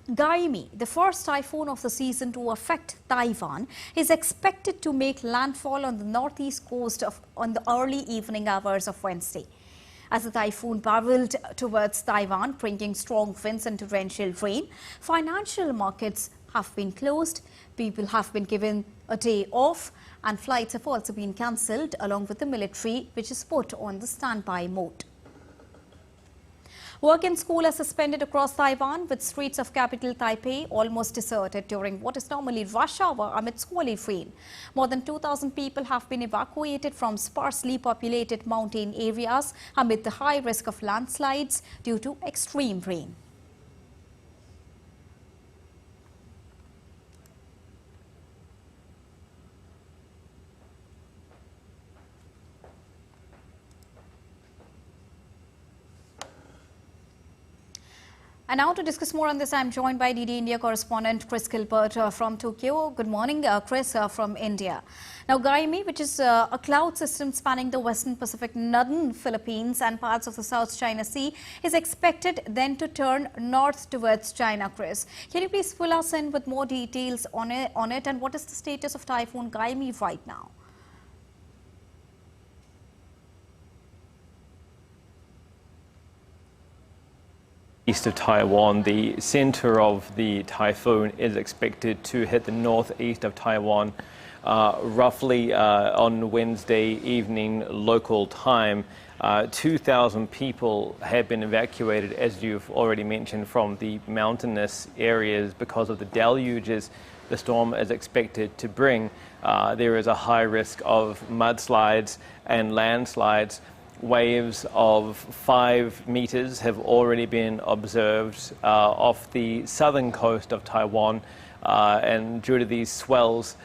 Gaemi, the first typhoon of the season to affect Taiwan, is expected to make landfall on the northeast coast on the early evening hours of Wednesday. As the typhoon barreled towards Taiwan, bringing strong winds and torrential rain, financial markets have been closed, people have been given a day off, and flights have also been cancelled, along with the military, which is put on the standby mode. Work and school are suspended across Taiwan, with streets of capital Taipei almost deserted during what is normally rush hour amid squally rain. More than 2,000 people have been evacuated from sparsely populated mountain areas amid the high risk of landslides due to extreme rain. And now to discuss more on this, I'm joined by DD India correspondent Chris Gilbert from Tokyo. Good morning, Chris from India. Now, Gaemi, which is a cloud system spanning the western Pacific, northern Philippines and parts of the South China Sea, is expected then to turn north towards China, Chris. Can you please fill us in with more details on it and what is the status of Typhoon Gaemi right now? East of Taiwan, the center of the typhoon is expected to hit the northeast of Taiwan roughly on Wednesday evening local time. 2,000 people have been evacuated, as you've already mentioned, from the mountainous areas because of the deluges the storm is expected to bring. There is a high risk of mudslides and landslides. Waves of 5 meters have already been observed off the southern coast of Taiwan, and due to these swells,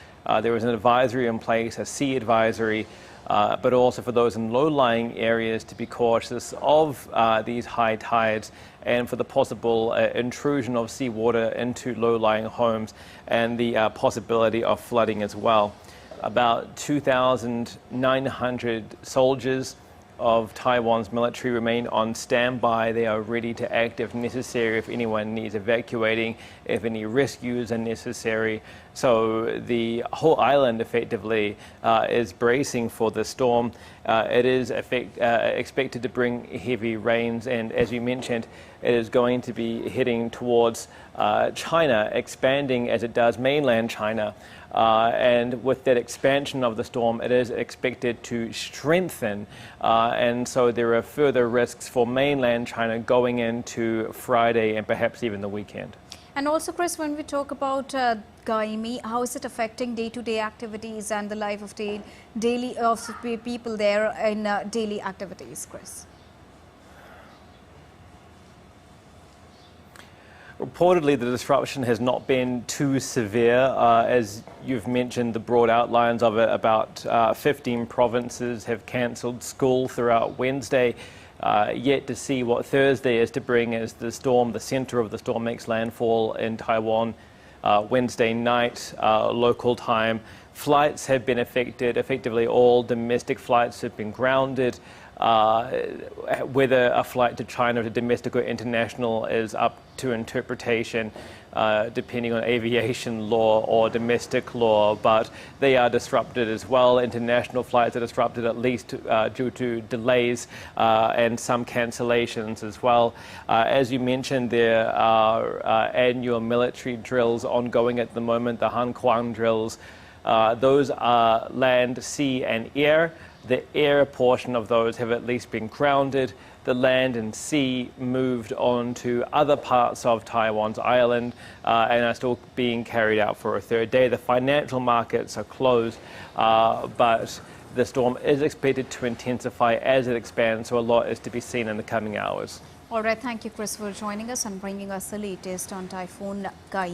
there is an advisory in place, a sea advisory, but also for those in low-lying areas to be cautious of these high tides and for the possible intrusion of seawater into low-lying homes and the possibility of flooding as well. About 2,900 soldiers of Taiwan's military remain on standby. They are ready to act if necessary, if anyone needs evacuating, if any rescues are necessary. So the whole island effectively is bracing for the storm. It is expected to bring heavy rains, and as you mentioned, it is going to be heading towards China, expanding as it does mainland China. And with that expansion of the storm, it is expected to strengthen. And so there are further risks for mainland China going into Friday and perhaps even the weekend. And also, Chris, when we talk about Gaemi, how is it affecting day-to-day activities and the life of daily people there in daily activities, Chris? Reportedly, the disruption has not been too severe. As you've mentioned, the broad outlines of it, about 15 provinces have cancelled school throughout Wednesday. Yet to see what Thursday is to bring as the storm, the center of the storm, makes landfall in Taiwan Wednesday night, local time. Flights have been affected. Effectively, all domestic flights have been grounded. Whether a flight to China, to domestic or international, is up to interpretation, depending on aviation law or domestic law, but they are disrupted as well. International flights are disrupted, at least due to delays and some cancellations as well. As you mentioned, there are annual military drills ongoing at the moment, the Han Kuang drills. Those are land, sea and air. The air portion of those have at least been grounded. The land and sea moved on to other parts of Taiwan's island and are still being carried out for a third day. The financial markets are closed, but the storm is expected to intensify as it expands, so a lot is to be seen in the coming hours. All right, thank you, Chris, for joining us and bringing us the latest on Typhoon Gaemi.